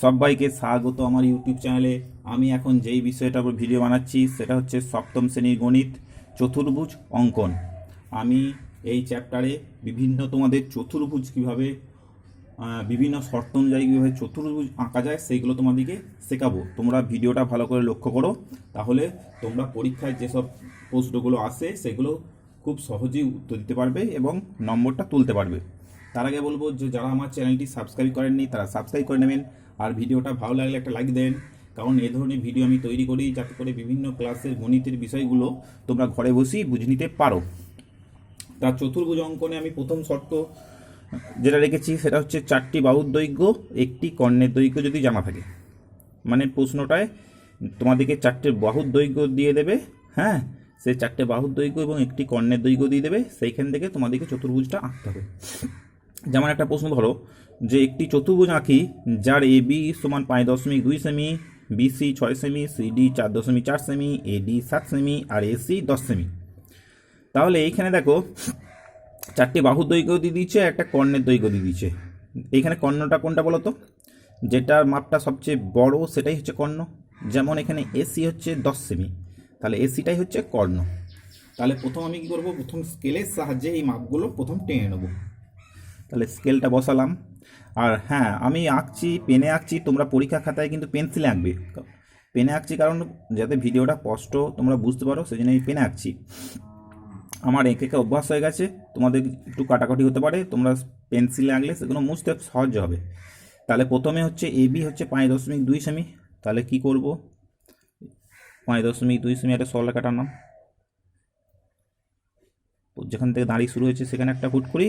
সবাইকে স্বাগত আমার ইউটিউব চ্যানেলে। আমি এখন যেই বিষয়টার উপর ভিডিও বানাচ্ছি সেটা হচ্ছে সপ্তম শ্রেণীর গণিত চতুর্ভুজ অঙ্কন। আমি এই চ্যাপ্টারে বিভিন্ন তোমাদের চতুর্ভুজ কীভাবে বিভিন্ন শর্ত অনুযায়ী কীভাবে চতুর্ভুজ আঁকা যায় সেইগুলো তোমাদেরকে শেখাবো। তোমরা ভিডিওটা ভালো করে লক্ষ্য করো, তাহলে তোমরা পরীক্ষায় যেসব প্রশ্নগুলো আসে সেগুলো খুব সহজেই উত্তর দিতে পারবে এবং নম্বরটা তুলতে পারবে। তার আগে বলবো যে যারা আমার চ্যানেলটি সাবস্ক্রাইব করেননি তারা সাবস্ক্রাইব করে নেবেন, আর ভিডিওটা ভালো লাগলে একটা লাইক দেন, কারণ এই ধরনের ভিডিও আমি তৈরি করি যাতে করে বিভিন্ন ক্লাসের গণিতের বিষয়গুলো তোমরা ঘরে বসেই বুঝে নিতে পারো। তার চতুর্ভুজ অঙ্কনে আমি প্রথম শর্ত যেটা রেখেছি সেটা হচ্ছে 4টি বাহুর দৈর্ঘ্য, 1টি কর্ণের দৈর্ঘ্য যদি জানা থাকে। মানে প্রশ্নটায় তোমাদেরকে 4টে বাহুর দৈর্ঘ্য দিয়ে দেবে, হ্যাঁ, সেই 4টে বাহুর দৈর্ঘ্য এবং 1টি কর্ণের দৈর্ঘ্য দিয়ে দেবে, সেইখান থেকে তোমাদেরকে চতুর্ভুজটা আঁকতে হবে। যেমন একটা প্রশ্ন ধরো যে একটি চতুর্ভুজ আঁকি যার এ বি সমান 5.2 সেমি, বিসি 6 সেমি, সিডি 4.4 সেমি, এডি 7 সেমি আর এসি 10 সেমি। তাহলে এইখানে দেখো 4টি বাহুর দৈর্ঘ্য দিয়ে দিচ্ছে, একটা কর্ণের দৈর্ঘ্য দিয়ে দিচ্ছে। এইখানে কর্ণটা কোনটা বলো তো? যেটার মাপটা সবচেয়ে বড় সেটাই হচ্ছে কর্ণ। যেমন এখানে এসি হচ্ছে 10 সেমি, তাহলে এসিটাই হচ্ছে কর্ণ। তাহলে প্রথম আমি কী করবো, প্রথম স্কেলের সাহায্যে এই মাপগুলো প্রথম টেনে নেবো। তাহলে স্কেলটা বসালাম। আর হ্যাঁ, আমি আঁকছি পেনে আঁকছি, তোমরা পরীক্ষা খাতায় কিন্তু পেন্সিলে আঁকবে। পেনে আঁকছি কারণ যাতে ভিডিওটা স্পষ্ট তোমরা বুঝতে পারো, সেই জন্য আমি পেনে আঁকছি। আমার এঁকে এঁকে অভ্যাস হয়ে গেছে, তোমাদের একটু কাটাকাটি হতে পারে, তোমরা পেন্সিলে আঁকলে সেগুলো মুছতে সহজ হবে। তাহলে প্রথমে হচ্ছে এবি হচ্ছে 5.2 সেমি। তাহলে কি করব, 5.2 সেমি একটা সরলরেখা টানলাম। যেখান থেকে দাঁড়িয়ে শুরু হয়েছে সেখানে একটা ফুট করি,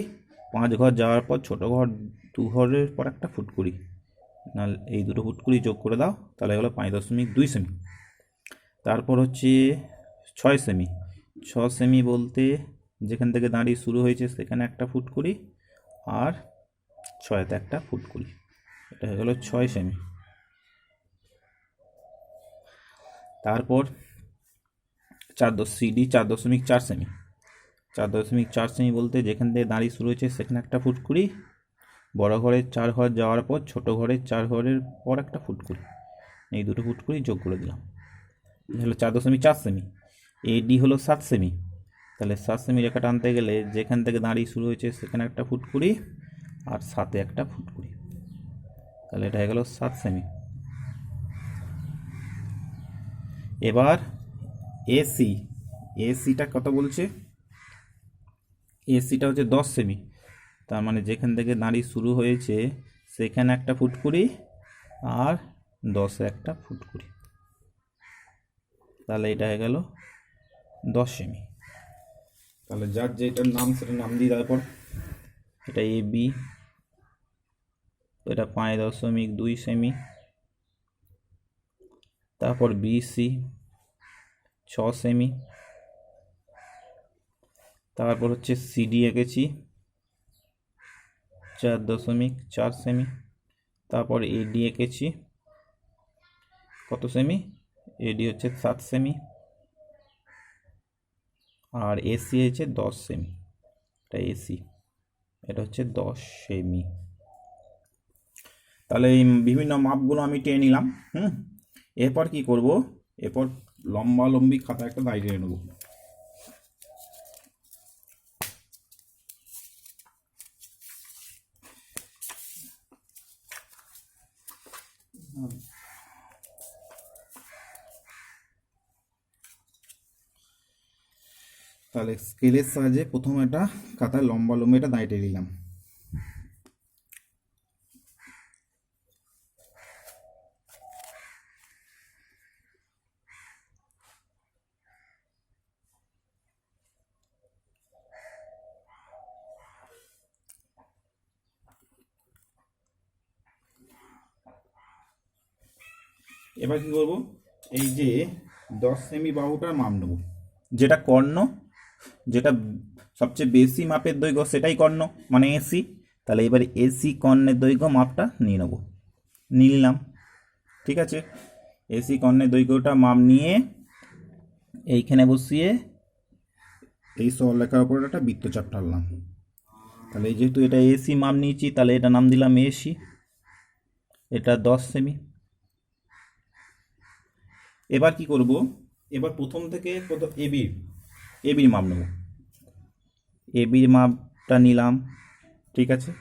5 ঘর যাওয়ার পর ছোটো ঘর 2 ঘরের পর একটা ফুট করি, নাহলে এই দুটো ফুট করি যোগ করে দাও, তাহলে হলো 5.2 সেমি। তারপর হচ্ছে 6 সেমি। 6 সেমি বলতে যেখান থেকে দাঁড়িয়ে শুরু হয়েছে সেখানে একটা ফুট করি, আর 6তে একটা ফুট করি, এটা হয়ে গেলো 6 সেমি। তারপর সিডি 4.4 সেমি। 4.4 সেমি বলতে যেখান থেকে দাঁড়িয়ে শুরু হয়েছে সেখানে একটা ফুট করি, বড় ঘরের 4 ঘর যাওয়ার পর ছোট ঘরের 4 ঘরের পর একটা ফুট করি, এই দুটো ফুট করি যোগ করে দিলাম, হলো 4.4 সেমি। এডি হলো 7 সেমি। তাহলে 7 সেমি রেখা টানতে গেলে যেখান থেকে দাঁড়িয়ে শুরু হয়েছে সেখানে একটা ফুট করি, আর 7-এ একটা ফুট করি, তাহলে এটা হয়ে গেল 7 সেমি। এবার এসিটা কত বলছে? এসিটা হচ্ছে 10 সেমি। তার মানে যেখান থেকে দাঁড়িয়ে শুরু হয়েছে সেখানে একটা ফুট করি, আর 10-এ একটা ফুট করি, তাহলে এটা হয়ে গেল 10 সেমি। তাহলে যার যেটার নাম সেটার নাম দিই। তারপর এটা এ বি, এটা 5.2 সেমি। তারপর বিসি 6 সেমি। তারপর হচ্ছে সিডি এঁকেছি 4.4 সেমি। তারপর এডি এঁকেছি কত সেমি? এডি হচ্ছে 7 সেমি। আর এসি হচ্ছে 10 সেমি, এটা এসি, এটা হচ্ছে 10 সেমি। তাহলে এই বিভিন্ন মাপগুলো আমি টেনে নিলাম। এরপর কি করব, এরপর লম্বি খাতা একটা দাঁড়িয়ে নেব। তাহলে স্কেলের সাহায্যে প্রথম একটা খাতায় লম্বি এটা দাঁড়িয়ে নিলাম। এবার কি করব, এই যে 10 সেমি বাহুটার মাপ নেব, যেটা কর্ণ, যেটা সবচেয়ে বেশি মাপের দৈর্ঘ্য সেটাই কর্ণ, মানে এসি। তাহলে এবার এসি কর্ণের দৈর্ঘ্য মাপটা নিয়ে নেব, নিয়ে নিলাম, ঠিক আছে। এসি কর্ণের দৈর্ঘ্যটা মাপ নিয়ে এইখানে বসিয়ে এই সরলরেখার উপর একটা বৃত্তচাপ টানলাম। তাহলে যেহেতু এটা এসি মাপ নিয়েছি, তাহলে এটা নাম দিলাম এসি। এটা 10 সেমি। এবার কি করব, এবার প্রথম থেকে এবির মাপ নেব। এবির মাপটা নিলাম, ঠিক আছে,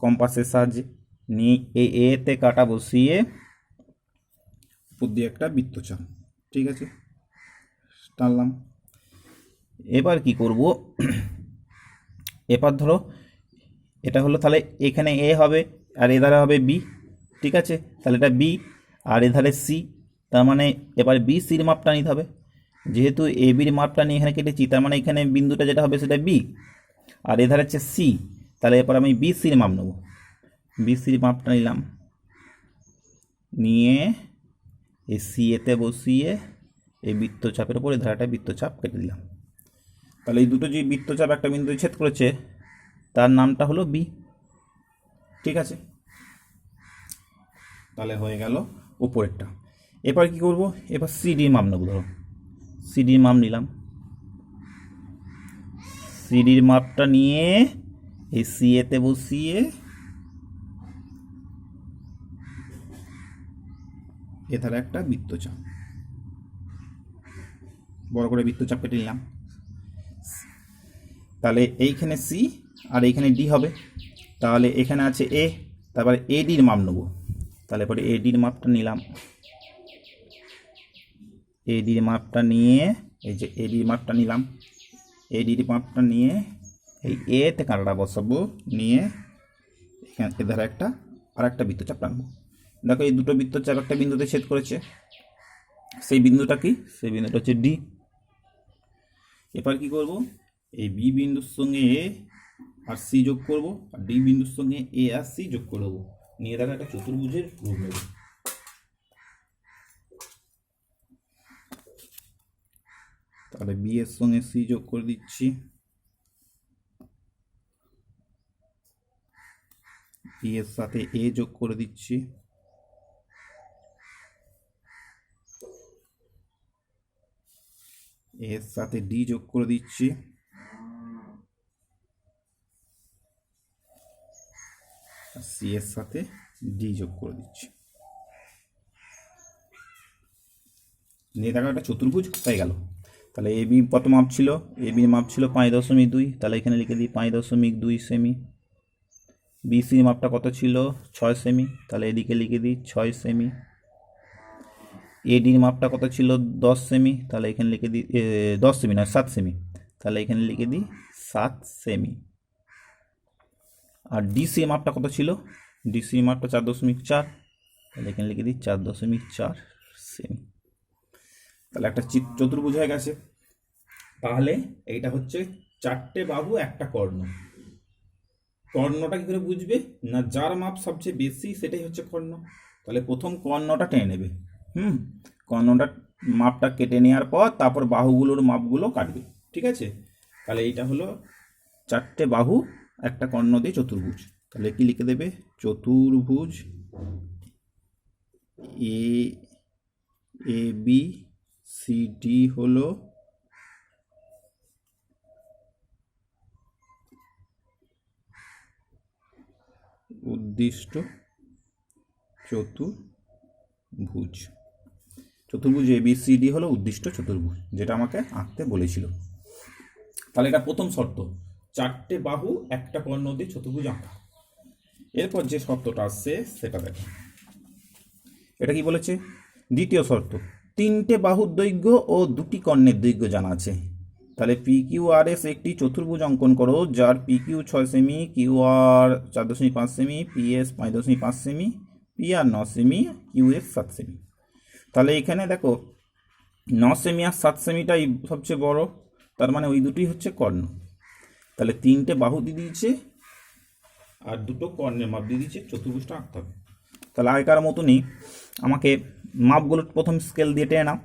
কম্পাসের সাহায্যে নিয়ে এতে কাটা বসিয়ে উপর দিয়ে একটা বৃত্তচাপ, ঠিক আছে, টানলাম। এবার কি করব, এবার ধরো এটা হলো, তাহলে এখানে এ হবে আর এধারে হবে বি, ঠিক আছে, তাহলে এটা বি আর এধারে সি, তার মানে এবার বি সির মাপটা নিতে হবে। যেহেতু এ বির মাপটা নিয়ে এখানে কেটেছি, তার মানে এখানে বিন্দুটা যেটা হবে সেটা বি আর এধারে হচ্ছে সি, তাহলে এরপর আমি বি সির মাপ নেব। বি সির মাপটা নিলাম, নিয়ে এই সি এতে বসিয়ে এই বৃত্তচাপের উপর এই ধারাটা বৃত্তচাপ কেটে দিলাম। তাহলে এই দুটো যে বৃত্তচাপ একটা বিন্দু ছেদ করেছে তার নামটা হলো বি, ঠিক আছে। তাহলে হয়ে গেল উপরেরটা। এবার কি করব, এবার সিডির মাপ নেব। ধরো সিডির মাপ নিলাম, সিডির মাপটা নিয়ে এই সি এতে বসিয়ে এধারে একটা বৃত্তচাপ, বড় করে বৃত্তচাপ কেটে নিলাম। তাহলে এইখানে সি আর এইখানে ডি হবে, তাহলে এখানে আছে এ, তারপরে এডির মাপ নেব। তাহলে পরে এডির মাপটা নিলাম, এডির মাপটা নিয়ে এই যে এডির মাপটা নিলাম, এডির মাপটা নিয়ে এই এতে কাঁটাটা বসাবো, নিয়ে এখানে এধারে একটা আর একটা বৃত্তচাপ টানবো। দেখো এই দুটো বৃত্তচাপ একটা বিন্দুতে ছেদ করেছে, সেই বিন্দুটা কি, সেই বিন্দুটা হচ্ছে ডি। এবার কি করব, এই বি বিন্দুর সঙ্গে এ আর সি যোগ করব, আর ডি বিন্দুর সঙ্গে এ আর সি যোগ করে দেবো, নিয়ে দেখো একটা চতুর্ভুজের রূপ নেব। তাহলে বি এর সঙ্গে সি যোগ করে দিচ্ছি, বি এর সাথে এ যোগ করে দিচ্ছি, এর সাথে ডি যোগ করে দিচ্ছি, সি এর সাথে ডি যোগ করে দিচ্ছি, নিয়ে দেখা একটা চতুর্ভুজ হয়ে গেল। তাহলে এ বি কত মাপ ছিল, এ বির মাপ ছিল 5.2, তাহলে এখানে লিখে দিই 5.2 সেমি। বিসির মাপটা কত ছিল 6 সেমি, তাহলে এদিকে লিখে দিই 6 সেমি। এডির মাপটা কত ছিল 10 সেমি, তাহলে এখানে লিখে দিই 10 সেমি না 7 সেমি, তাহলে এখানে লিখে দিই 7 সেমি। আর ডিসির মাপটা কত ছিল, ডিসির মাপটা 4.4, তাহলে এখানে লিখে দিই 4.4 সেমি। তাহলে একটা চতুর্ভুজ হয়ে গেছে। তাহলে এইটা হচ্ছে 4টে বাহু একটা কর্ণ। কর্ণটা কি করে বুঝবে না, যার মাপ সবচেয়ে বেশি সেটাই হচ্ছে কর্ণ। তাহলে প্রথম কর্ণটা টেনে নেবে, কর্ণটা মাপটা কেটে নেওয়ার পর তারপর বাহুগুলোর মাপগুলো কাটবে, ঠিক আছে। তাহলে এইটা হলো 4টে বাহু একটা কর্ণ দিয়ে চতুর্ভুজ। তাহলে কি লিখে দেবে, চতুর্ভুজ এ বি সি ডি হলো উদ্দিষ্ট চতুর্ভুজ। চতুর্ভুজ এ বি সি ডি হলো উদ্দিষ্ট চতুর্ভুজ, যেটা আমাকে আঁকতে বলেছিল। তাহলে এটা প্রথম শর্ত, 4টে বাহু একটা কর্ণ দিয়ে চতুর্ভুজ আঁকা। এরপর যে শর্তটা আসছে সেটা দেখো, এটা কি বলেছে, দ্বিতীয় শর্ত, 3টে বাহুর দৈর্ঘ্য ও 2টি কর্ণের দৈর্ঘ্য জানা আছে। তাহলে পি কিউ আর এস একটি চতুর্ভুজ অঙ্কন করো যার পি কিউ 6 সেমি, কিউ আর 4.5 সেমি, পি এস 5.5 সেমি, পি আর 9 সেমি, কিউ এস 7 সেমি। তাহলে এখানে দেখো 9 সেমি আর 7 সেমিটাই সবচেয়ে বড়, তার মানে ওই দুটোই হচ্ছে কর্ণ। তাহলে 3টে বাহু দিয়ে দিয়েছে আর 2টো কর্ণের মাপ দিয়ে দিয়েছে, চতুর্ভুজটা আঁকতে হবে। তাহলে আগেকার মতনই আমাকে মাপগুলো প্রথম স্কেল দিয়ে টেনে নাও।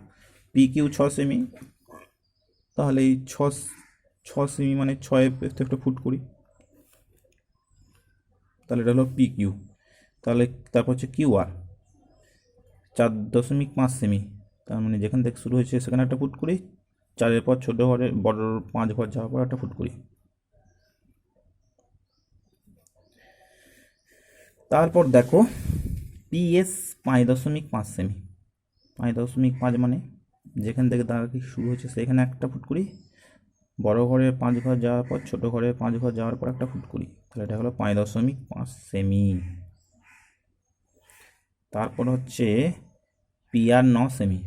পি কিউ 6 সেমি, তাহলে এই 6 সেমি মানে 6 একটা ফুট করি, তাহলে এটা হলো পি কিউ। তাহলে তারপর হচ্ছে কিউ আর 4.5 সেমি, তার মানে যেখান থেকে শুরু হয়েছে সেখানে একটা ফুট করি, 4-এর পর ছোটো ঘরে বড় 5 ঘর যাওয়ার পর একটা ফুট করি। তারপর দেখো পিএস 5.5 সেমি, 5.5 মানে যেখান থেকে দাঁড়াতে শুরু হচ্ছে সেখানে একটা ফুটকুড়ি, বড় ঘরের 5 ঘর যাওয়ার পর ছোট ঘরের 5 ঘর যাওয়ার পর একটা ফুটকুড়ি, তাহলে এটা হলো 5.5 সেমি। তারপর হচ্ছে পিআর 9 সেমি,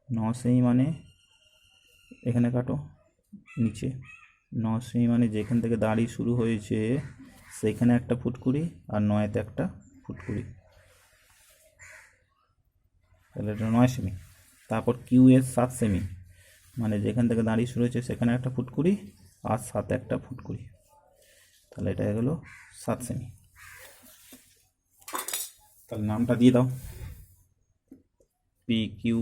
9 সেমি মানে এখানে কাটো নিচে, 9 সেমি মানে যেখান থেকে দাড়ি শুরু হয়েছে সেখানে একটা ফুটকুড়ি আর 9তে একটা ফুটকুড়ি, তাহলে এটা 9 সেমি। তারপর কিউএস 7 সেমি মানে যেখান থেকে দাঁড়িয়ে শুরু হয়েছে সেখানে একটা ফুটকুড়ি আর 7 একটা ফুটকুড়ি, তাহলে এটা গেলো 7 সেমি। তাহলে নামটা দিয়ে দাও, পি কিউ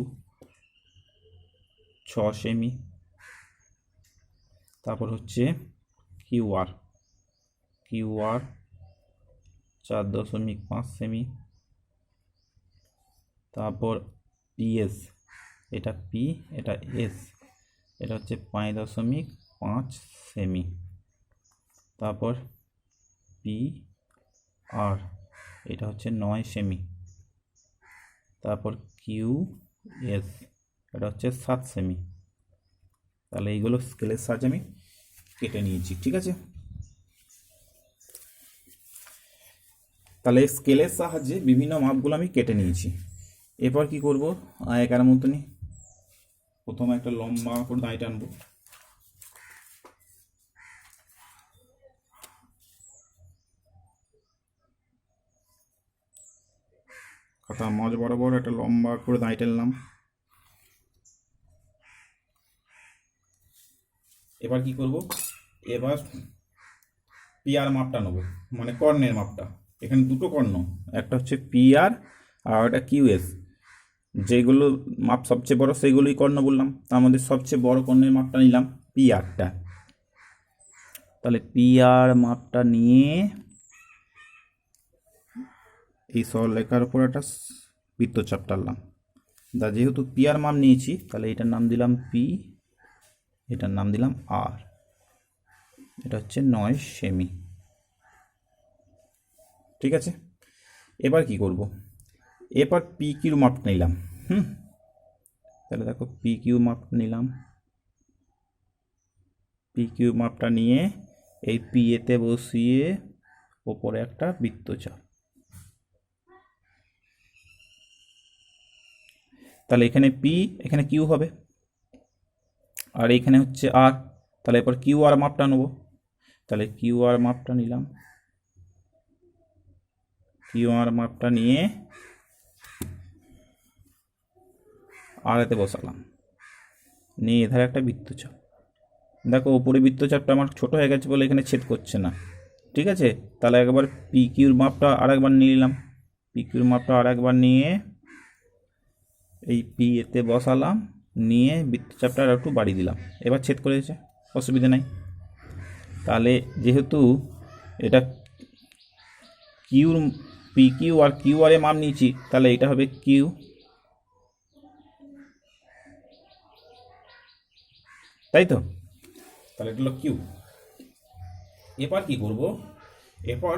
6 সেমি। তারপর হচ্ছে কিউআর, কিউআর 4.5 সেমি। তারপর পিএস, এটা পি এটা এস, এটা হচ্ছে 5.5 সেমি। তারপর পি আর, এটা হচ্ছে 9 সেমি। তারপর কিউ এস, এটা হচ্ছে 7 সেমি। তাহলে এইগুলো স্কেলের সাহায্যে আমি কেটে নিয়েছি, ঠিক আছে। তাহলে স্কেলের সাহায্যে বিভিন্ন মাপগুলো আমি কেটে নিয়েছি। এরপর কি করব, আয়কার মতনই প্রথমে একটা লম্বা করে দাঁড়ি টানবো, খাতা মাঝ বরাবর একটা লম্বা করে দাঁড়ি টানলাম। এবার কি করব, এবার পিআর মাপটা নেবো, মানে কর্ণের মাপটা। এখানে দুটো কর্ণ, একটা হচ্ছে পিআর আর একটা কিউএস। যেগুলো মাপ সবচেয়ে বড় সেগুলোই কর্ণ বললাম, তার মধ্যে সবচেয়ে বড় কর্ণের মাপটা নিলাম পিআরটা। তাহলে পিআর মাপটা নিয়ে এই সরলরেখার উপর একটা বৃত্তচাপ টানলাম। যেহেতু পিআর মাপ নিয়েছি তাহলে এটার নাম দিলাম পি, এটার নাম দিলাম আর, এটা হচ্ছে 9 সেমি, ঠিক আছে। এবার কি করব, এবার পি কিউ মাপ নিলাম। তাহলে দেখো পি কিউ মাপটা নিলাম, পি কিউ মাপটা নিয়ে এই পি এতে বসিয়ে ওপরে একটা বৃত্তচাপ। তাহলে এখানে পি, এখানে কিউ হবে, আর এখানে হচ্ছে আর। তাহলে এরপর কিউ আর মাপটা নেব, তাহলে কিউ আর মাপটা নিলাম, কিউ আর মাপটা নিয়ে আর এতে বসালাম, নিয়ে এধারে একটা বৃত্তচাপ। দেখো ওপরে বৃত্তচাপটা আমার ছোট হয়ে গেছে বলে এখানে ছেদ করছে না, ঠিক আছে। তাহলে একবার পি কিউর মাপটা আর একবার নিয়ে নিলাম, পি কিউর মাপটা আর একবার নিয়ে এই পি এতে বসালাম, নিয়ে বৃত্তচাপটা আর একটু বাড়িয়ে দিলাম, এবার ছেদ করেছে, অসুবিধা নাই। তাহলে যেহেতু এটা কিউর পি কিউ আর কিউ আর এ মাপ নিয়েছি, তাহলে এটা হবে কিউ, তাই তো। তাহলে এটা হলো কিউ। এবার কি করব, এরপর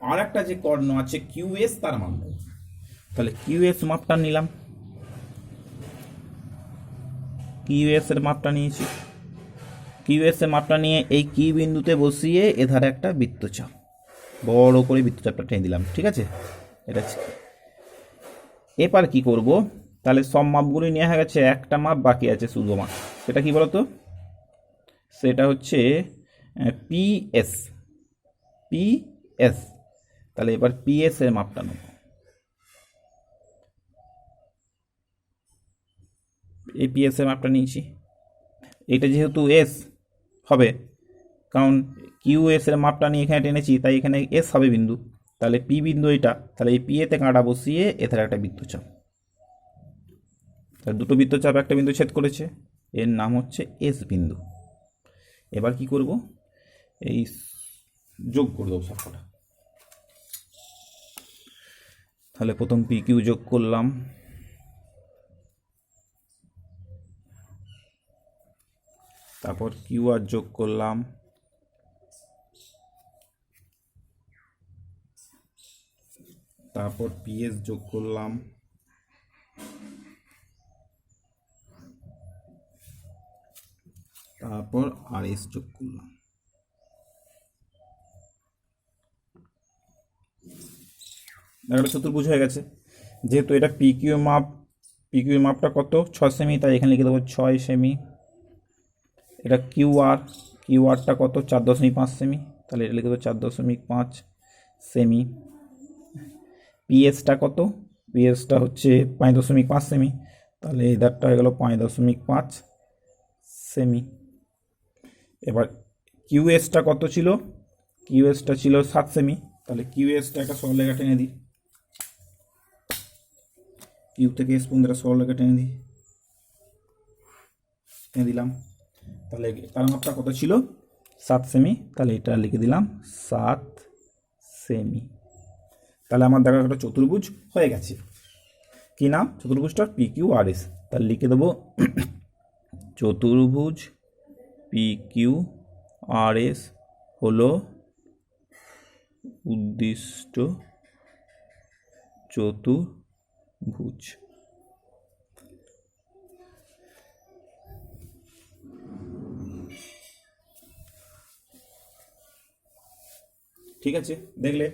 আর একটা যে কর্ণ আছে কিউএস তার মাপ নেব। তাহলে কিউএস মাপটা নিলাম, কিউএস এর মাপটা নিয়েছি, কিউএস এর মাপটা নিয়ে এই কিউ বিন্দুতে বসিয়ে এধারে একটা বৃত্তচাপ, বড় করে বৃত্তচাপটা টেনে দিলাম, ঠিক আছে। এটা এবার কি করব, তাহলে সব মাপগুলোই নেওয়া হয়ে গেছে, একটা মাপ বাকি আছে শুধু মাপ, সেটা কি বলতো, সেটা হচ্ছে পিএস, পিএস। তাহলে এবার পিএস এর মাপটা নেব, এই পিএস এর মাপটা নিয়েছি। এটা যেহেতু এস হবে, কারণ কিউ এস এর মাপটা নিয়ে এখানে টেনেছি, তাই এখানে এস হবে বিন্দু, তাহলে পি বিন্দু এটা, তাহলে এই পি এতে কাঁটা বসিয়ে এথার একটা বৃত্তচাপ, তাহলে দুটো বৃত্তচাপ একটা বিন্দু ছেদ করেছে, এর নাম হচ্ছে এস বিন্দু। এবার কি করব, এই যোগ করে দেবো সবকটা। তাহলে প্রথম পি কিউ যোগ করলাম, তারপর কিউ আর যোগ করলাম, তারপর পিএস যোগ করলাম, তারপর আরএস যোগ করলাম। একটা চতুর্ভুজ হয়ে গেছে। যেহেতু এটা পিকিউ মাপ, পিকিউ মাপটা কত 6 সেমি, তাই এখানে লিখে দেবো 6 সেমি। এটা কিউআর, কিউআরটা কত 4.5 সেমি, তাহলে এটা লিখে দেবো 4.5 সেমি। পিএসটা কত, পিএসটা হচ্ছে 5.5 সেমি, তাহলে এই দাগটা হয়ে গেল 5.5 সেমি। এবার কিউএসটা কত ছিল, কিউএসটা ছিল 7 সেমি, তাহলে কিউএসটা একটা সরলরেখা টেনে দিই, কিউ থেকে এস পর্যন্ত একটা সরলরেখা টেনে দিলাম। তাহলে তার মাপটা কত ছিল 7 সেমি, তাহলে এটা লিখে দিলাম 7 সেমি। তাহলে আমার দেখা একটা চতুর্ভুজ হয়ে গেছে। কি নাম চতুর্ভুজটা, পি কিউ আর এস। তাহলে লিখে দেবো চতুর্ভুজ পি কিউ আর এস হলো উদ্দিষ্ট চতুর্ভুজ। ঠিক আছে, দেখলে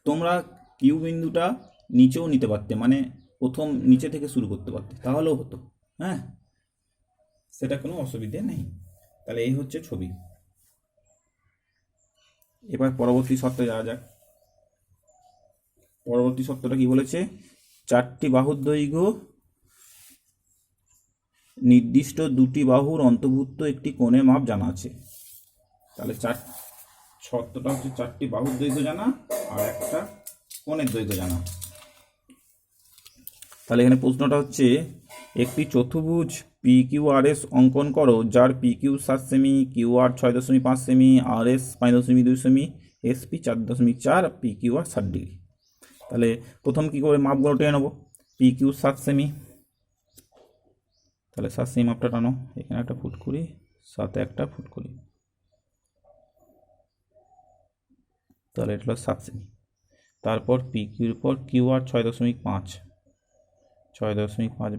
তোমরা কিউ বিন্দুটা নিচেও নিতে পারতে, মানে প্রথম নিচে থেকে শুরু করতে পারতে, তাহলেও হতো। হ্যাঁ, সেটা কোনো অসুবিধে নেই। তাহলে এই হচ্ছে ছবি। এবার পরবর্তী শর্তে যাওয়া যাক। পরবর্তী শর্তটা কি বলেছে, 4টি বাহুর দৈর্ঘ্য নির্দিষ্ট 2টি বাহুর অন্তর্ভুক্ত একটি কোণের মাপ জানা আছে। তাহলে শর্তটা হচ্ছে 4টি বাহুর দৈর্ঘ্য জানা আর একটা কোণের দৈর্ঘ্য জানা। তাহলে এখানে প্রশ্নটা হচ্ছে, একটি চতুর্ভুজ পি কিউ আর এস অঙ্কন করো যার পি কিউ 7 সেমি, কিউ আর 6.5 সেমি, আর এস 5.2 সেমি, SP 4.4, P Q R 60 degree. তাহলে প্রথম কি করে মাপগুলো টেনে নেবো, পি কিউ 7 সেমি, তাহলে 7 সেমি মাপটা টানো, এখানে একটা ফুট করি, সাথে একটা ফুট করি, তাহলে এটা হলো 7 সেমি। তারপর পি কিউর পর কিউ আর 6.5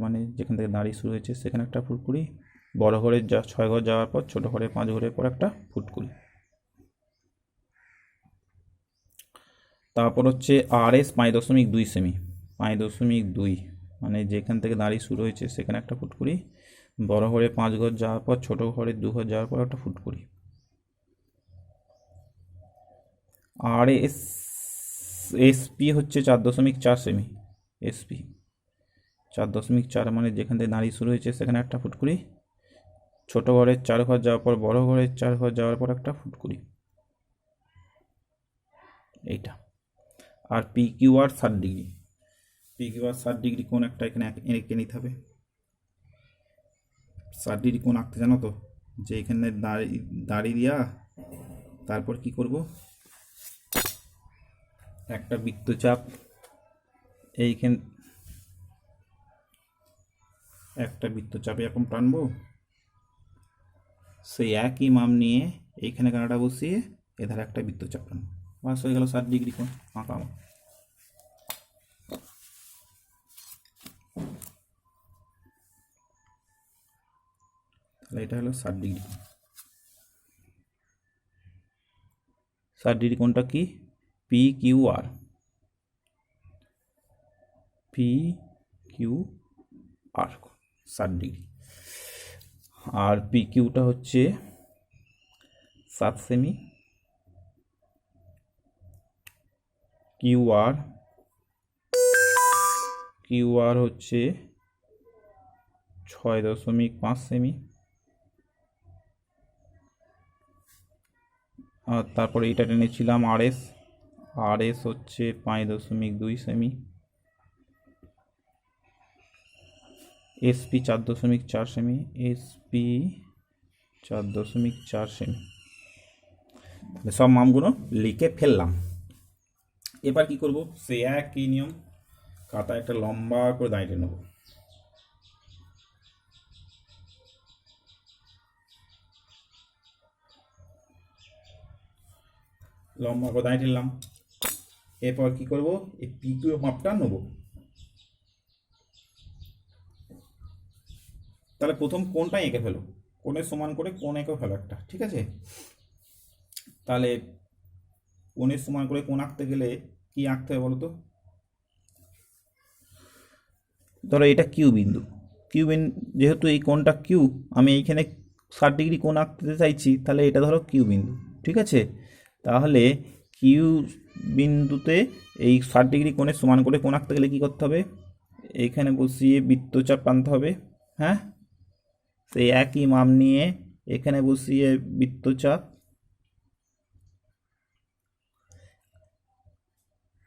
মানে যেখান থেকে দাঁড়িয়ে শুরু হয়েছে সেখানে একটা ফুট করি, বড় ঘরের 6 ঘর যাওয়ার পর ছোট ঘরে 5 ঘরের পর একটা ফুট করি। তারপর হচ্ছে আর এস 5.2 সেমি, 5.2 মানে যেখান থেকে দাঁড়িয়ে শুরু হয়েছে সেখানে একটা ফুট করি, বড় ঘরে 5 ঘর যাওয়ার পর ছোট ঘরে 2 ঘর যাওয়ার পর একটা ফুট করি। আর এস এসপি হচ্ছে 4.4 সেমি, এসপি 4.4 মানে যেখান থেকে দাঁড়িয়ে শুরু হয়েছে সেখানে একটা ফুট করি, ছোট ঘরের 4 ঘর যাওয়ার পর বড় ঘরের 4 ঘর যাওয়ার পর একটা ফুট করি, এইটা। আর P Q R 60 degree, P Q R 60 degree কোণ একটা এখানে এঁকে নিতে হবে। 60 ডিগ্রি কোণ আঁকতে জানো তো, যে এখানে দাঁড়িয়ে দিয়া তারপর কি করব, একটা বৃত্তচাপ এইখান, একটা বৃত্তচাপ এরকম টানবো, সেই একই মাপ নিয়ে এইখানে কানাটা বসিয়ে এধারে একটা বৃত্তচাপ টানবো, বাস হয়ে গেল 60 ডিগ্রি কোণ আঁকা আমার। তাহলে এটা হলো 60 ডিগ্রি। 60 ডিগ্রি কোণটা কি, পি কিউ আর, পি কিউ আর 60 ডিগ্রি। আর পি কিউটা হচ্ছে 7 সেমি, কিউ আর হচ্ছে 6.5 সেমি, আর তারপরে এটা টেনেছিলাম আর এস হচ্ছে 5.2 সেমি, এসপি 4.4 সেমি, এসপি 4.4 সেমি। সব মাপগুলো লিখে ফেললাম। এবার কি করব, সে একই নিয়ম, কাটা একটা লম্বা করে দাঁড়িয়ে নেব, লম্বা করে দাঁড়িয়ে নিলাম। এরপর কি করব, এই পি কিউ মাপটা নেব। তাহলে প্রথম কোণটা এঁকে ফেলো, কোণের সমান করে কোণ এঁকে ফেলো একটা, ঠিক আছে? তাহলে কোণের সমান করে কোণ আঁকতে গেলে কি আঁকতে হবে বলো তো? ধরো এটা কিউ বিন্দু, কিউ বিন্দু যেহেতু এই কোণটা কিউ, আমি এইখানে 60 ডিগ্রি কোণ আঁকতে চাইছি, তাহলে এটা ধরো কিউ বিন্দু, ঠিক আছে? তাহলে কিউ বিন্দুতে এই 60 ডিগ্রি কোণের সমান করে কোণ আঁকতে গেলে কী করতে হবে? এইখানে বসিয়ে বৃত্তচাপ টানতে হবে, হ্যাঁ? সেই একই মাপ নিয়ে এখানে বসিয়ে বৃত্তচাপ,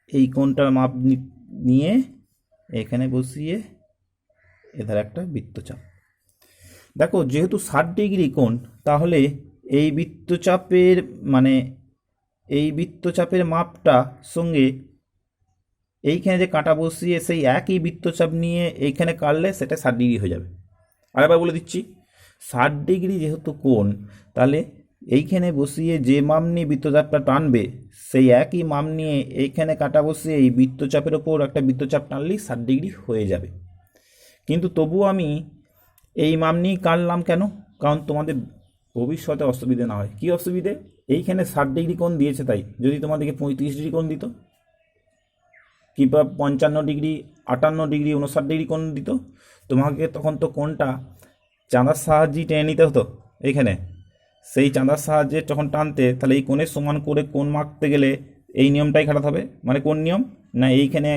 এই কোণটার মাপ নিয়ে এখানে বসিয়ে এধারে একটা বৃত্তচাপ। দেখো যেহেতু 60 ডিগ্রি কোণ, তাহলে এই বৃত্তচাপের মানে এই বৃত্তচাপের মাপটা সঙ্গে এইখানে যে কাঁটা বসিয়ে সেই একই বৃত্তচাপ নিয়ে এইখানে কাটলে সেটা 60 ডিগ্রি হয়ে যাবে। আরেকবার বলে দিচ্ছি, 60 ডিগ্রি যেহেতু কোণ, তাহলে এইখানে বসিয়ে যে মাপ নিয়ে বৃত্তচাপটা টানবে সেই একই মাপ নিয়ে এইখানে কাঁটা বসিয়ে এই বৃত্তচাপের ওপর একটা বৃত্তচাপ টানলেই 60 ডিগ্রি হয়ে যাবে। কিন্তু তবুও আমি এই মাপ নিয়েই কাটলাম কেন? কারণ তোমাদের ভবিষ্যতে অসুবিধে না হয়। কি অসুবিধে? এইখানে 60 ডিগ্রি কোণ দিয়েছে, তাই যদি তোমাদেরকে 35 ডিগ্রি কোণ দিত, কিংবা 55 ডিগ্রি, 58 ডিগ্রি, 59 ডিগ্রি কোণ দিত, তোমাকে তখন তো কোণটা চাঁদার সাহায্যেই টেনে নিতে হতো এইখানে। সেই চাঁদার সাহায্যে যখন টানতে, তাহলে এই কোণের সমান করে কোণ মাপতে গেলে এই নিয়মটাই খাটাতে হবে। মানে কোন নিয়ম? না এইখানে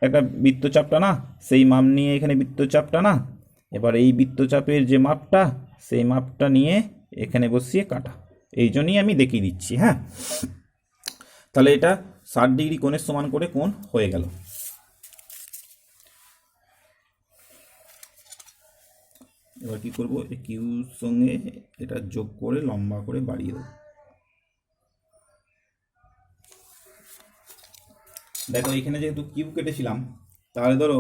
একটা বৃত্তচাপ টানা, সেই মাপ নিয়ে এখানে বৃত্তচাপ টানা, এবার এই বৃত্তচাপের যে মাপটা সেই মাপটা নিয়ে এখানে বসিয়ে কাটা। এই জন্যই আমি দেখিয়ে দিচ্ছি, হ্যাঁ? তাহলে এটা 60 ডিগ্রি কোণের সমান করে কোণ হয়ে গেল। এবার কি করব, এই কিউর সঙ্গে এটা যোগ করে লম্বা করে বাড়িয়ে দেবো। দেখো এখানে যেহেতু কিউ কেটেছিলাম, তাহলে ধরো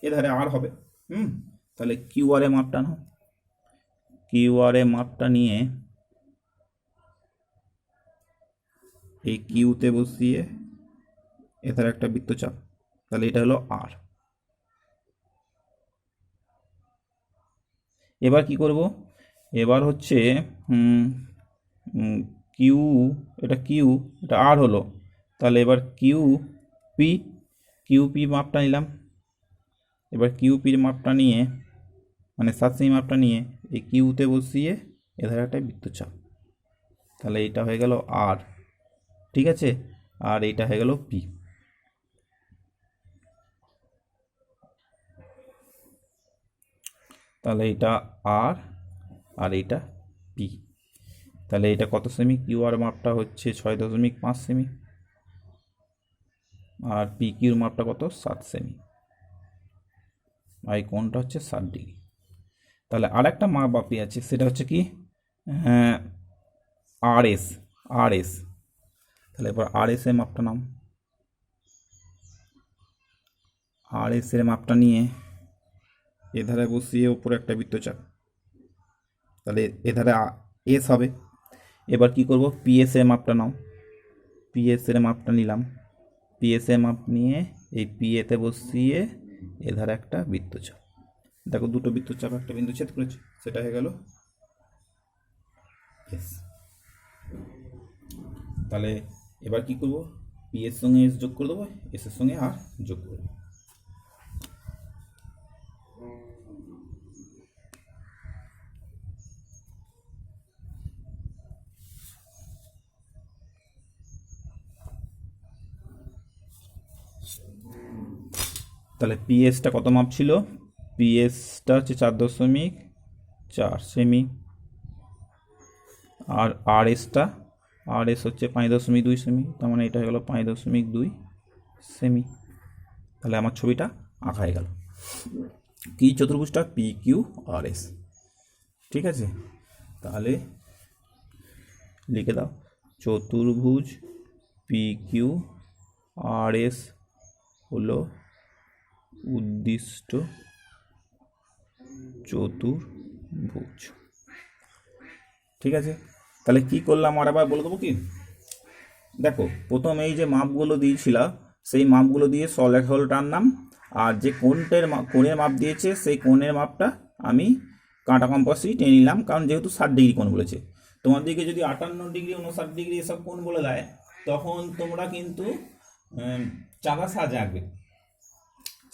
এধারে আর হবে, তাহলে কিউ আর এ মাপটা নাও। কিউ আর এ মাপটা নিয়ে এই কিউতে বসিয়ে এধারে একটা বৃত্তচাপ, তাহলে এটা হলো আর। এবার কি করব, এবার হচ্ছে কিউ, এটা কিউ, এটা আর হলো, তাহলে এবার কিউপি মাপটা নিলাম। এবার কিউপির মাপটা নিয়ে মানে 7 সেমি মাপটা নিয়ে এই কিউতে বসিয়ে এধারে একটা বৃত্তচাপ, তাহলে এইটা হয়ে গেল আর, ঠিক আছে? আর এইটা হয়ে গেল পি। তাহলে এটা আর এইটা পি। তাহলে এটা কত সেমি? কিউ আর মাপটা হচ্ছে 6.5 সেমি, আর পি কিউর মাপটা কত? 7 সেমি, আর এই কোণটা হচ্ছে 60 ডিগ্রি। তাহলে আর একটা মাপ বাকি আছে, সেটা হচ্ছে কি আর এস। তাহলে এবার আর এস এর মাপটা নাও। আর এস এর মাপটা নিয়ে এধারে বসিয়ে উপরে একটা বৃত্তচাপ, তাহলে এধারে এস হবে। এবার কি করব, পিএস এর মাপটা নাও। পিএস এর মাপটা নিলাম। পিএস এর মাপ নিয়ে এই পিএতে বসিয়ে এধারে একটা বৃত্তচাপ। দেখো দুটো বৃত্তচাপ একটা বিন্দু ছেদ করেছে, সেটা হয়ে গেল এস। তাহলে এবার কি করব, পি এর সঙ্গে এস যোগ করে দেবো, এস এর সঙ্গে আর যোগ করে দেবো। তাহলে পিএসটা কত মাপ ছিল? পিএসটা হচ্ছে 4.4 সেমি, আর আর এস হচ্ছে 5.2 সেমি, তার মানে এটা হয়ে গেল 5.2 সেমি। তাহলে আমার ছবিটা আঁকা হয়ে গেল। কি চতুর্ভুজটা? পি কিউ আর এস, ঠিক আছে? তাহলে লিখে দাও, চতুর্ভুজ পি কিউ আর এস হলো উদ্দিষ্ট চতুর্ভুজ, ঠিক আছে? তাহলে কি করলাম আর আবার বলে দেবো কি? দেখো প্রথম এই যে মাপগুলো দিয়েছিলাম, সেই মাপগুলো দিয়ে সলেট হোল টানলাম, আর যে কোণের মাপ দিয়েছে সেই কোণের মাপটা আমি কাঁটা কম্পাসই টেনে নিলাম, কারণ যেহেতু 60 ডিগ্রি কোণ বলেছে। তোমাদেরকে যদি 58 ডিগ্রি 59 ডিগ্রি এসব কোণ বলে দেয়, তখন তোমরা কিন্তু চাঁদার সাহায্যে আঁকবে,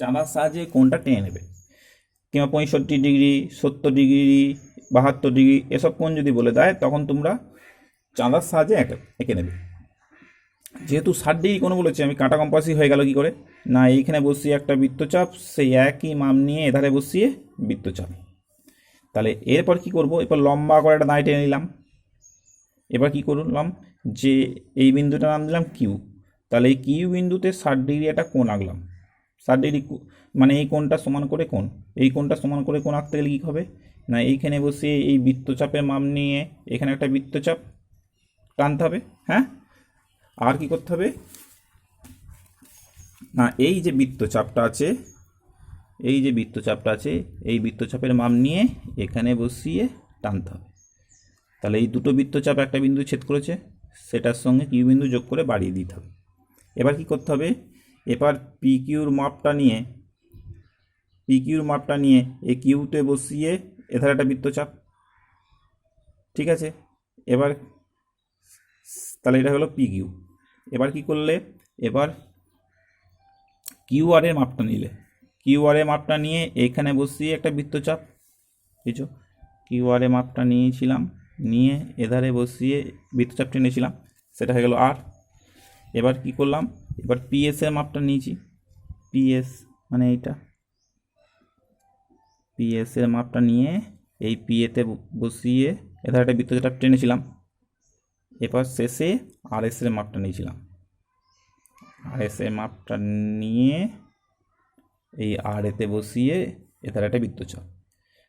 চাঁদার সাহায্যে কোণটা টেনে নেবে। কিংবা 65 ডিগ্রি 70 ডিগ্রি 72 ডিগ্রি এসব কোণ যদি বলে দেয়, তখন তোমরা চাঁদার সাহায্যে এঁকে নেবে। যেহেতু 60 ডিগ্রি কোণ বলেছে, আমি কাঁটা কম্পাসই হয়ে গেল কি করে না, এইখানে বসিয়ে একটা বৃত্তচাপ, সেই একই মাপ নিয়ে এধারে বসিয়ে বৃত্তচাপ। তাহলে এরপর কি করব, এরপর লম্বা করে একটা দাঁড়িয়ে টেনে নিলাম। এবার কি করলাম, যে এই বিন্দুটা নাম দিলাম কিউ। তাহলে এই কিউ বিন্দুতে 60 ডিগ্রি একটা কোণ আঁকলাম। 60 ডিগ্রি মানে এই কোণটা সমান করে কোণ, এই কোণটা সমান করে কোণ আঁকতে গেলে কী হবে না, এইখানে বসিয়ে এই বৃত্তচাপের মাপ নিয়ে এখানে একটা বৃত্তচাপ টানতে হবে। হ্যাঁ, আর কি করতে হবে না, এই যে বৃত্তচাপটা আছে, এই যে বৃত্তচাপটা আছে, এই বৃত্তচাপের মাপ নিয়ে এখানে বসিয়ে টানতে হবে। তাহলে এই দুটো বৃত্তচাপ একটা বিন্দু ছেদ করেছে, সেটার সঙ্গে কিউ বিন্দু যোগ করে বাড়িয়ে দিতে হবে। এবার কি করতে হবে, এবার পি কিউর মাপটা নিয়ে এই কিউতে বসিয়ে এধারে একটা বৃত্তচাপ। ঠিক আছে, এবার তাহলে এটা হলো পি কিউ। এবার কি করলে, এবার কিউ আর এর মাপটা নিয়ে এখানে বসিয়ে একটা বৃত্তচাপ, বুঝছো, কিউ আর এর মাপটা নিয়েছিলাম, নিয়ে এধারে বসিয়ে বৃত্তচাপ টেনেছিলাম, সেটা হয়ে গেল আর। এবার কি করলাম, এবার পিএস এর মাপটা নিয়েছি, পিএস মানে এইটা, পিএস এর মাপটা নিয়ে এই পিএতে বসিয়ে এধারে একটা বৃত্তচাপ টেনেছিলাম। এবার শেষে আর এস এর মাপটা নিয়েছিলাম, আর এস এর মাপটা নিয়ে এই আর এতে বসিয়ে এধারে একটা বৃত্তচাপ।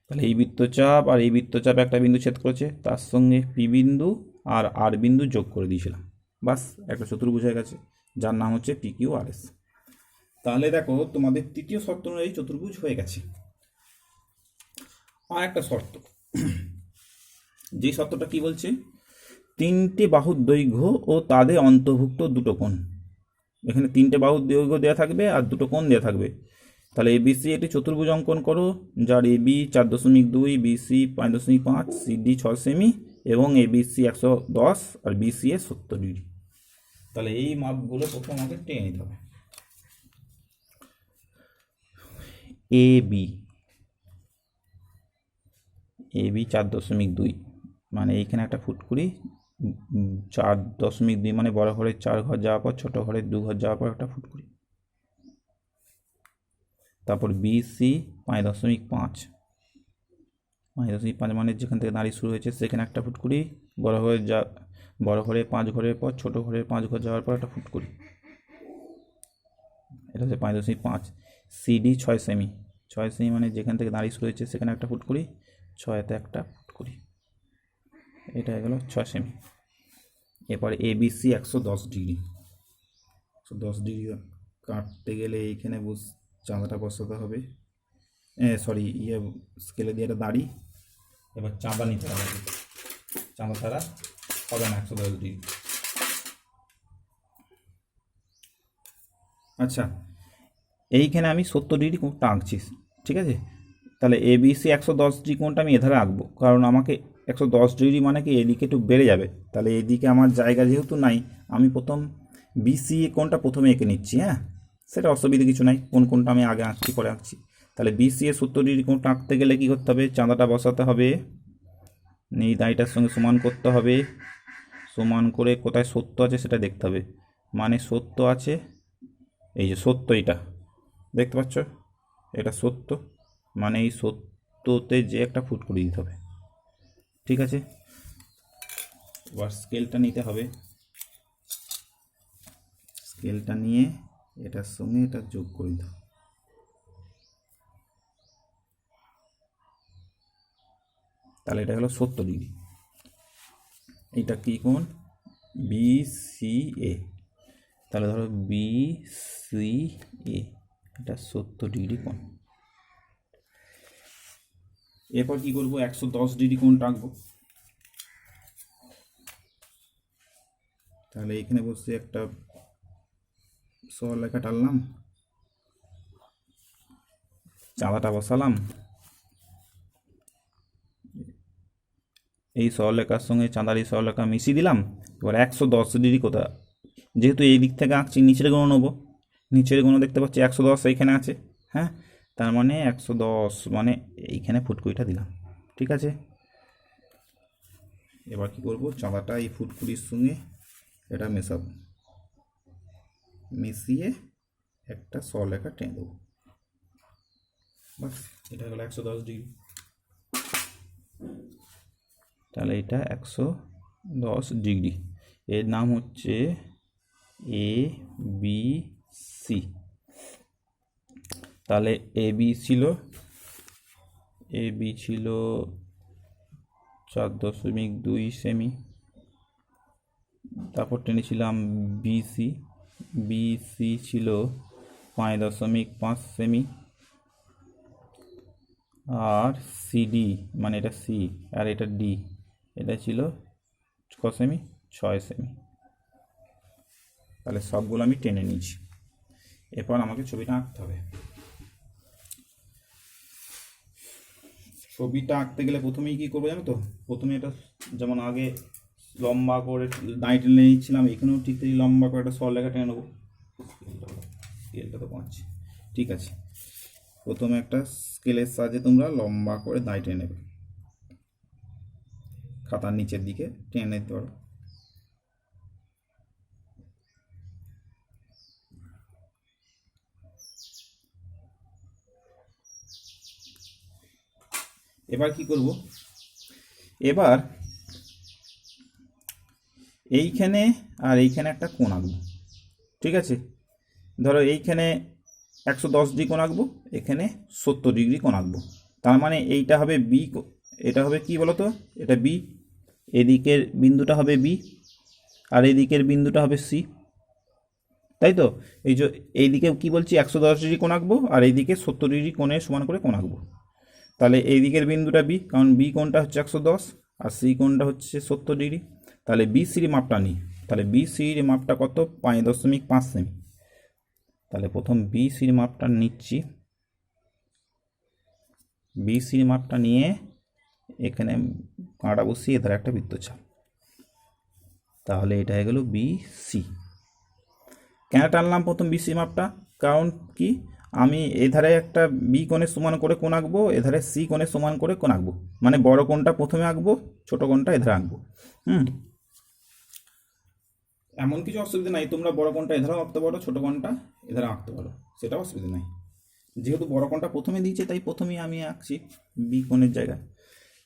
তাহলে এই বৃত্তচাপ আর এই বৃত্তচাপ একটা বিন্দু ছেদ করেছে, তার সঙ্গে পি বিন্দু আর বিন্দু যোগ করে দিয়েছিলাম। বাস একটা চতুর্ভুজ হয়ে গেছে, যার নাম হচ্ছে পি কিউ আর এস। তাহলে দেখো তোমাদের তৃতীয় শর্ত অনুযায়ী চতুর্ভুজ হয়ে গেছে। আর একটা শর্ত, যে শর্তটা কি বলছে, 3টে বাহুর দৈর্ঘ্য ও তাদের অন্তর্ভুক্ত দুটো কোণ। এখানে 3টে বাহুর দৈর্ঘ্য দেওয়া থাকবে আর দুটো কোণ দেওয়া থাকবে। তাহলে এবিসি একটি চতুর্ভুজ অঙ্কন করো, যার এবি 4.2, বিসি 5.5, সিডি 6 সেমি এবং এবিসি 110 আর বিসি 70 ডিগ্রি। তাহলে এই মাপগুলো প্রথম আমাকে টেনে নিতে হবে। এবি 4.2 মানে এইখানে একটা ফুটকুড়ি, 4.2 মানে বড় ঘরের 4 ঘর যাওয়ার পর ছোট ঘরের 2 ঘর যাওয়ার পর একটা ফুটকুড়ি। তারপর বিসি 5.5 মানে যেখান থেকে দাঁড়িয়ে শুরু হয়েছে সেখানে একটা ফুটকুড়ি, বড় ঘরে 5 ঘরের পর ছোট ঘরের 5 ঘর যাওয়ার পর একটা ফুটকুড়ি, এটা হচ্ছে 5.5। সিডি 6 সেমি মানে যেখান থেকে দাঁড়িয়ে শুরু হয়েছে সেখানে একটা ফুটকুড়ি, 6তে একটা ফুটকুড়ি, এটা হয়ে গেল 6 সেমি। এরপরে এবিসি 110 ডিগ্রি, 110 ডিগ্রি কাটতে গেলে এইখানে চাঁদাটা বসাতে হবে, সরি স্কেলে দিয়ে একটা দাঁড়ি। এবার চাঁদা নিতে হবে, চাঁদা ছাড়া হবে না 110 ডিগ্রি। আচ্ছা, এইখানে আমি 70 ডিগ্রি কোণটা আঁকছি, ঠিক আছে। তাহলে এবিসি 110 ডিগ্রি কোণটা আমি এধারে আঁকবো, কারণ আমাকে 110 ডিগ্রি মানে কি এদিকে একটু বেড়ে যাবে। তাহলে এদিকে আমার জায়গা যেহেতু নাই, আমি প্রথম বিসি কোণটা প্রথমে এঁকে নিচ্ছি। হ্যাঁ, সেটা অসুবিধা কিছু নাই, কোনটা আমি আগে আঁকছি পরে আঁকছি। তাহলে বিসি 70 ডিগ্রি কোণটা আঁকতে গেলে কী করতে হবে, চাঁদাটা বসাতে হবে, এই দাঁড়িটার সঙ্গে সমান করতে হবে, সমান করে কোথায় 70 আছে সেটা দেখতে হবে। মানে 70 আছে, এই যে 70, এটা দেখতে পাচ্ছ, এটা 70, মানে এই 70তে যে একটা ফুটকুড়ি দিতে হবে। ঠিক আছে, এবার স্কেলটা নিতে হবে, স্কেলটা নিয়ে এটার সঙ্গে এটা যোগ করে দিতে হবে। তাহলে এটা হলো 70 ডিগ্রি। এইটা কি কোণ, বিসিএ। তাহলে ধরো বিসিএ, এটা 70 ডিগ্রি কোণ। এরপর কি করবো, 110 ডিগ্রি কোণটা আঁকবো। তাহলে এখানে বসে একটা সরলরেখা টানলাম, চাঁদাটা বসালাম, এই সরলরেখার সঙ্গে চাঁদার এই সরলরেখা মিশিয়ে দিলাম। এবার 110 ডিগ্রি কোথা, যেহেতু এই দিক থেকে আঁকছি নিচের কোনো নেবো, নিচের কোনো দেখতে পাচ্ছি 110 এইখানে আছে, হ্যাঁ, তার মানে 110 মানে এইখানে ফুটকুড়িটা দিলাম, ঠিক আছে। এবার কি করব, চাঁদাটা এই ফুটকুড়ির সঙ্গে এটা মেশাবো, মিশিয়ে একটা সরলরেখা টেনে দেবো, বাস এটা হলো 110 ডিগ্রি। তাহলে এটা 110 ডিগ্রি, এর নাম হচ্ছে এ বি সি। তাহলে এ বি ছিল 4.2 সেমি, তারপর টেনেছিলাম বিসি ছিল 5.5 সেমি, আর সিডি মানে এটা সি আর এটা ডি, এটা ছিল ক সেমি, 6 সেমি। তাহলে সবগুলো আমি টেনে নিয়েছি। এরপর আমাকে ছবিটা আঁকতে হবে। ছবিটা আঁকতে গেলে প্রথমেই কী করবো জানো তো, প্রথমে এটা যেমন আগে লম্বা করে দাঁড়িয়ে টেনে নিচ্ছিলাম, এখানেও ঠিক লম্বা করে একটা সরলরেখা টেনে নেবো। স্কেলটা তো পাচ্ছি, ঠিক আছে। প্রথমে একটা স্কেলের সাহায্যে তোমরা লম্বা করে দাঁড়িয়ে টেনে নেবে, খাতার নিচের দিকে টেনে নিতে পারো। এবার কি করব, এবার এইখানে আর এইখানে একটা কোণ আঁকবো, ঠিক আছে। ধরো এইখানে 110 ডিগ্রি কোণ আঁকবো, এখানে 70 ডিগ্রি কোণ আঁকবো। তার মানে এইটা হবে বি, এটা হবে কি বলো তো, এটা বি, এদিকের বিন্দুটা হবে বি আর এদিকের বিন্দুটা হবে সি, তাই তো। এই যে এইদিকে কি বলছি 110 ডিগ্রি কোণ আঁকবো আর এইদিকে 70 ডিগ্রি কোণের সমান করে কোণ আঁকবো। তাহলে এই দিকের বিন্দুটা বি, কারণ বি কোণটা হচ্ছে 110 আর সি কোণটা হচ্ছে 70 ডিগ্রি। তাহলে বি সির মাপটা নিই, তাহলে বি সির মাপটা কত, 5.5 সেমি। তাহলে প্রথম বি সির মাপটা নিচ্ছি, বি সির মাপটা নিয়ে এখানে কাঁটা বসিয়ে এধারে একটা বৃত্তচাপ, তাহলে এটা হয়ে গেল বি সি। কেন টানলাম প্রথম বি সির মাপটা, কারণ কি আমি এধারে একটা বি কোণের সমান করে কোণ আঁকবো, এধারে সি কোণের সমান করে কোণ আঁকবো, মানে বড় কোণটা প্রথমে আঁকবো, ছোট কোণটা এধারে আঁকবো। এমন কিছু অসুবিধা নাই, তোমরা বড় কোণটা এধারেও আঁকতে পারো, ছোট কোণটা এধারে আঁকতে পারো, সেটা অসুবিধা নাই। যেহেতু বড় কোণটা প্রথমে দিয়েছে তাই প্রথমেই আমি আঁকছি বি কোণের জায়গায়।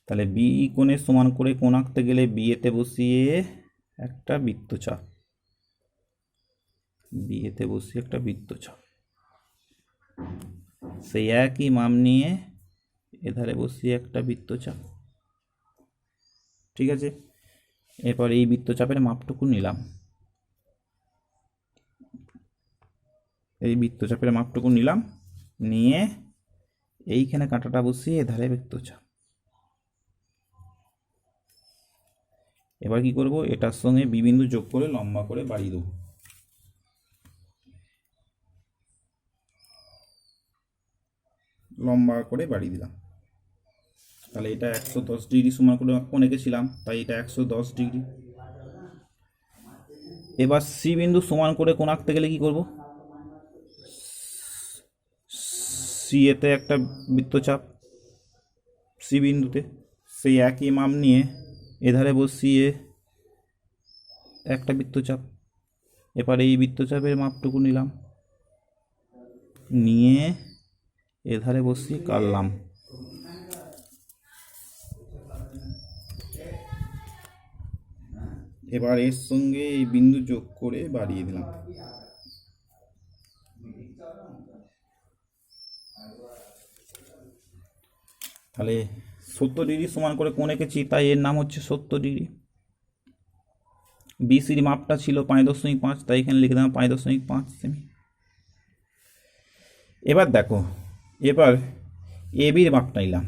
তাহলে বি কোণের সমান করে কোণ আঁকতে গেলে বি এতে বসিয়ে একটা বৃত্তচাপ, বি এতে বসিয়ে একটা বৃত্তচাপ, সেই একই মাপ নিয়ে এধারে বসিয়ে একটা বৃত্তচাপ, ঠিক আছে। এরপর এই বৃত্তচাপের মাপটুকু নিলাম, এই বৃত্তচাপের মাপটুকু নিলাম, নিয়ে এইখানে কাঁটাটা বসিয়ে এধারে বৃত্তচাপ। এবার কি করব, এটার সঙ্গে বি বিন্দু যোগ করে লম্বা করে বাড়িয়ে দেবো, লম্বা করে বাড়িয়ে দিলাম। তাহলে এটা 110 ডিগ্রি সমান করে কোণ এঁকেছিলাম, তাই এটা 110 ডিগ্রি। এবার সি বিন্দু সমান করে কোণ আঁকতে গেলে কি করব, সি এতে একটা বৃত্তচাপ, সি বিন্দুতে সেই একই মাপ নিয়ে এধারে বসিয়ে একটা বৃত্তচাপ। এবার এই বৃত্তচাপের মাপটুকু নিলাম, নিয়ে এধারে বসিয়ে কাটলাম। এবার এর সঙ্গে এই বিন্দু যোগ করে বাড়িয়ে দিলাম। তাহলে 70 ডিগ্রি সমান করে কোণ এঁকেছি, তাই এর নাম হচ্ছে 70 ডিগ্রি। বিসির মাপটা ছিল 5.5, তাই এখানে লিখে দিলাম 5.5 সেমি। এবার দেখো, এবার এ বির মাপটা নিলাম,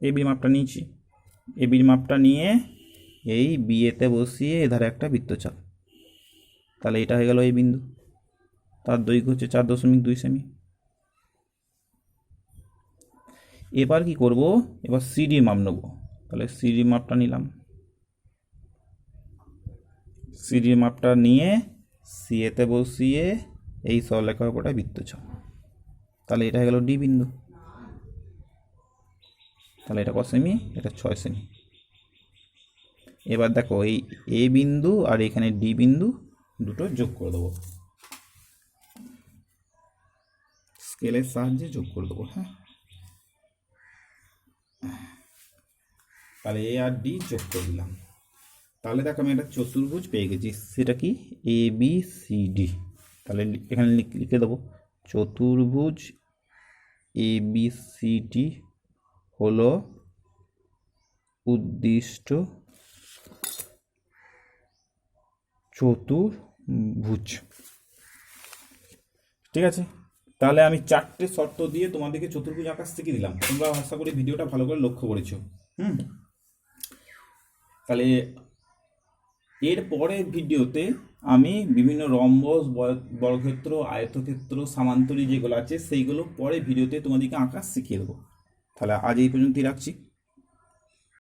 এ বির মাপটা নিয়েছি, এ বির মাপটা নিয়ে এই বিয়েতে বসিয়ে এধারে একটা বৃত্তচাপ, তাহলে এটা হয়ে গেল এই বিন্দু, তার দৈর্ঘ্য হচ্ছে 4.2 সেমি। এবার কি করব, এবার সিডি মাপ নেব, তাহলে সিডি মাপটা নিলাম, সিডি মাপটা নিয়ে সিএতে বসিয়ে এই সরলরেখার উপর একটা বৃত্তচাপ, তাহলে এটা হয়ে গেল ডি বিন্দু, তাহলে এটা কত সেমি, এটা 6 সেমি। এবার দেখো এই এ বিন্দু আর এখানে ডি বিন্দু দুটো যোগ করে দেবো, স্কেলের সাহায্যে যোগ করে দেবো। হ্যাঁ, তাহলে এ আর ডি যোগ করে দিলাম, তাহলে দেখো আমি একটা চতুর্ভুজ পেয়ে গেছি, সেটা কি এ বি সি ডি। তাহলে এখানে লিখে দেবো চতুর্ভুজ এ বি সি ডি হলো উদ্দিষ্ট চতুর্ভুজ। ঠিক আছে, তাহলে আমি 4টে শর্ত দিয়ে তোমাদেরকে চতুর্ভুজ আঁকা শিখিয়ে দিলাম, তোমরা আশা করি ভিডিওটা ভালো করে লক্ষ্য করেছো। তাহলে এর পরের ভিডিওতে আমি বিভিন্ন রম্বস, বর্গক্ষেত্র, আয়তক্ষেত্র, সামান্তরিক যেগুলো আছে সেইগুলো পরে ভিডিওতে তোমাদেরকে আঁকা শিখিয়ে দেবো। তাহলে আজ এই পর্যন্তই রাখছি।